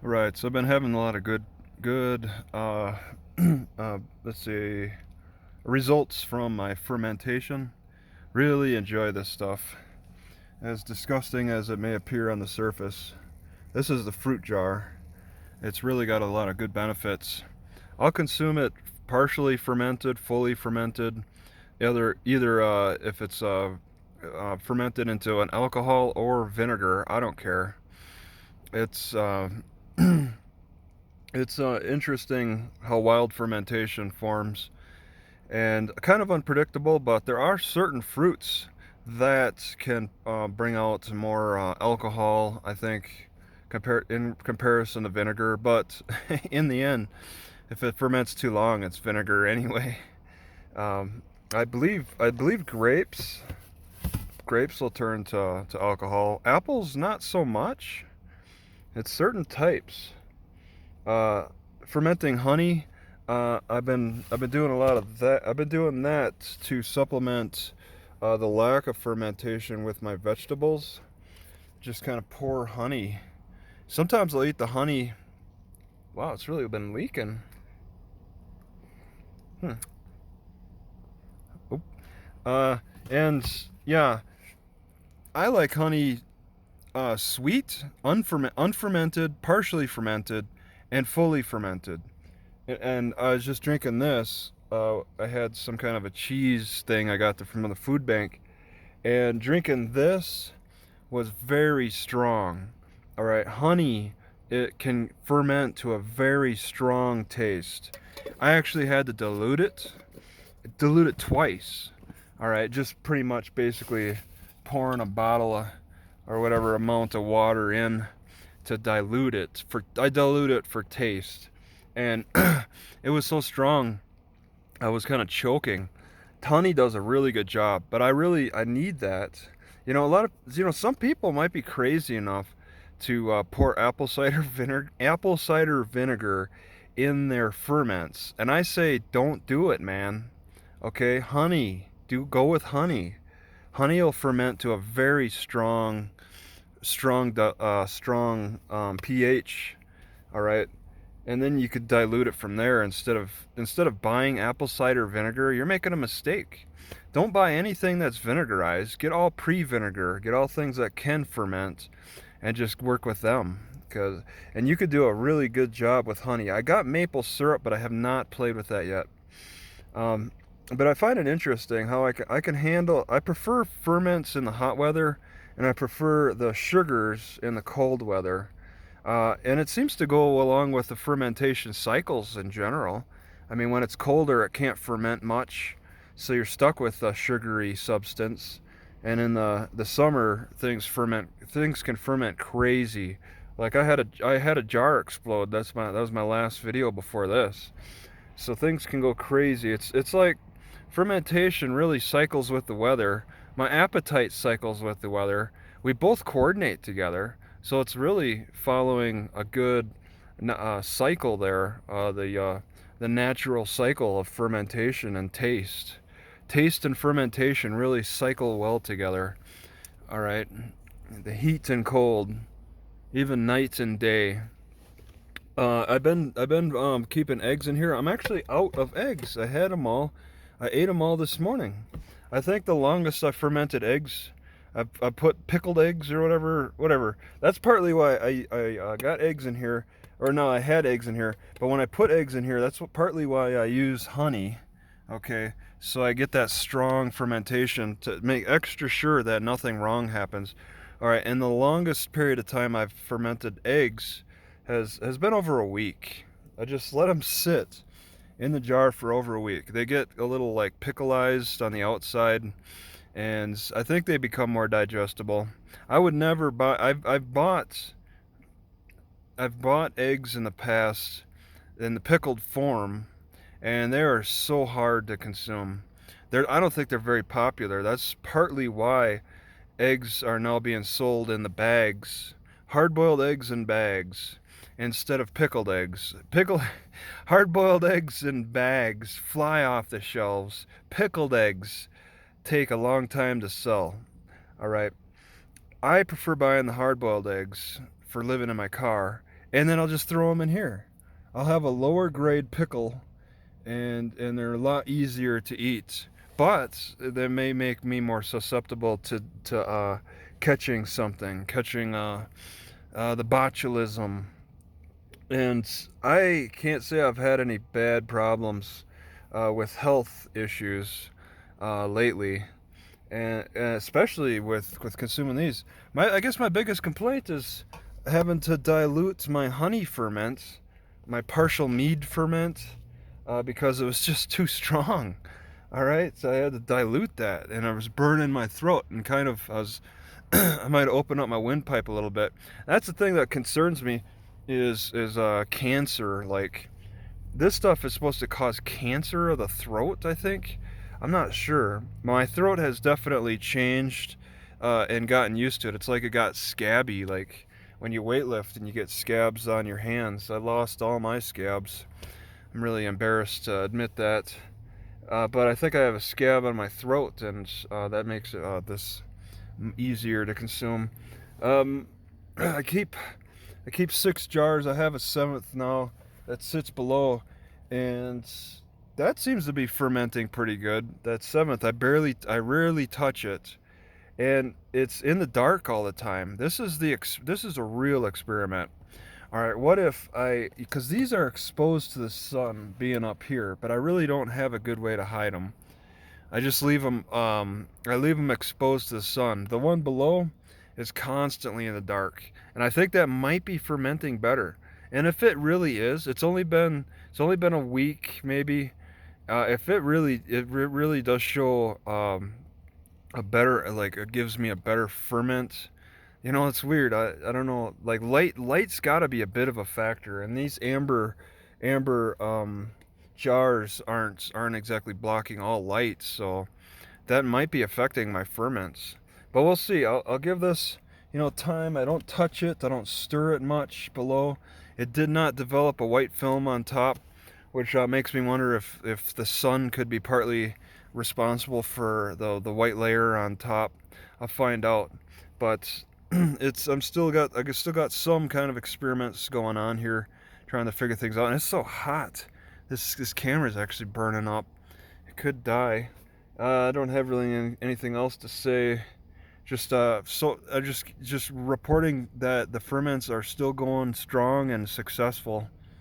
Right, so I've been having a lot of good, let's see, results from my fermentation. Really enjoy this stuff. As disgusting as it may appear on the surface, this is the fruit jar. It's really got a lot of good benefits. I'll consume it partially fermented, fully fermented, either if it's fermented into an alcohol or vinegar. I don't care. It's it's interesting how wild fermentation forms and kind of unpredictable, but there are certain fruits that can bring out more alcohol, I think, in comparison to vinegar. But in the end, if it ferments too long, it's vinegar anyway. Um, I believe grapes will turn to alcohol. Apples, not so much. It's certain types. Uh, Fermenting honey. I've been doing a lot of that. I've been doing that to supplement the lack of fermentation with my vegetables. Just kind of pour honey. Sometimes I'll eat the honey. Wow, it's really been leaking. Hmm. Oop. Uh, and yeah, I like honey sweet, unfermented, partially fermented, and fully fermented. And I was just drinking this. I had some kind of a cheese thing I got from the food bank, and drinking this was very strong. All right, honey, it can ferment to a very strong taste. I actually had to dilute it twice. All right, just pretty much basically pouring a bottle of, or whatever amount of water in to dilute it. I dilute it for taste, and it was so strong I was kind of choking. Honey does a really good job, but I need that. A lot of some people might be crazy enough to pour apple cider vinegar in their ferments, and I say don't do it, man. Okay, honey, do go with honey. Honey will ferment to a very strong pH. All right, and then you could dilute it from there instead of buying apple cider vinegar. You're making a mistake. Don't buy anything that's vinegarized. Get all pre-vinegar. Get all things that can ferment, and just work with them. And you could do a really good job with honey. I got maple syrup, but I have not played with that yet. Um, but I find it interesting how I can handle. I prefer ferments in the hot weather, and I prefer the sugars in the cold weather. And it seems to go along with the fermentation cycles in general. I mean, when it's colder, it can't ferment much, so you're stuck with a sugary substance. And in the summer, things can ferment crazy. Like I had a jar explode. That was my last video before this. So things can go crazy. It's like fermentation really cycles with the weather. My appetite cycles with the weather. We both coordinate together. So it's really following a good cycle there. The natural cycle of fermentation and taste. Taste and fermentation really cycle well together. All right, the heat and cold, even night and day. I've been keeping eggs in here. I'm actually out of eggs. I had them all. I ate them all this morning. I think the longest I fermented eggs, I put pickled eggs or whatever. That's partly why I got eggs in here, or no, I had eggs in here. But when I put eggs in here, partly why I use honey. Okay, so I get that strong fermentation to make extra sure that nothing wrong happens. All right, and the longest period of time I've fermented eggs has been over a week. I just let them sit in the jar for over a week. They get a little like pickleized on the outside, and I think they become more digestible. I would never buy. I've bought eggs in the past in the pickled form, and they are so hard to consume. I don't think they're very popular. That's partly why eggs are now being sold in the bags, hard-boiled eggs in bags instead of pickled eggs. Hard-boiled eggs in bags fly off the shelves. Pickled eggs take a long time to sell. All right. I prefer buying the hard-boiled eggs for living in my car, and then I'll just throw them in here. I'll have a lower grade pickle, and they're a lot easier to eat, but they may make me more susceptible to catching something, catching the botulism. And I can't say I've had any bad problems with health issues lately, and especially with consuming these. I guess my biggest complaint is having to dilute my honey ferment, my partial mead ferment, because it was just too strong. All right, so I had to dilute that, and I was burning my throat, and kind of I might open up my windpipe a little bit. That's the thing that concerns me, is cancer. Like, this stuff is supposed to cause cancer of the throat, I think. I'm not sure. My throat has definitely changed and gotten used to it. It's like it got scabby, like when you weightlift and you get scabs on your hands. I lost all my scabs. I'm really embarrassed to admit that. But I think I have a scab on my throat, and that makes this easier to consume. Um, I keep I keep 6 jars. I have a seventh now that sits below, and that seems to be fermenting pretty good. That seventh, I rarely touch it, and it's in the dark all the time. This is a real experiment. All right, what if because these are exposed to the sun being up here, but I really don't have a good way to hide them. I just leave them. I leave them exposed to the sun. The one below is constantly in the dark, and I think that might be fermenting better. And if it really is, it's only been a week maybe. If it really does show a better, like, it gives me a better ferment. It's weird. I don't know. Like, light's got to be a bit of a factor, and these amber jars aren't exactly blocking all light, so that might be affecting my ferments. But we'll see. I'll give this time. I don't touch it. I don't stir it much below. It did not develop a white film on top, which makes me wonder if the sun could be partly responsible for the white layer on top. I'll find out. But I still got some kind of experiments going on here, trying to figure things out. And it's so hot. This camera is actually burning up. It could die. I don't have really anything else to say. Just reporting that the ferments are still going strong and successful.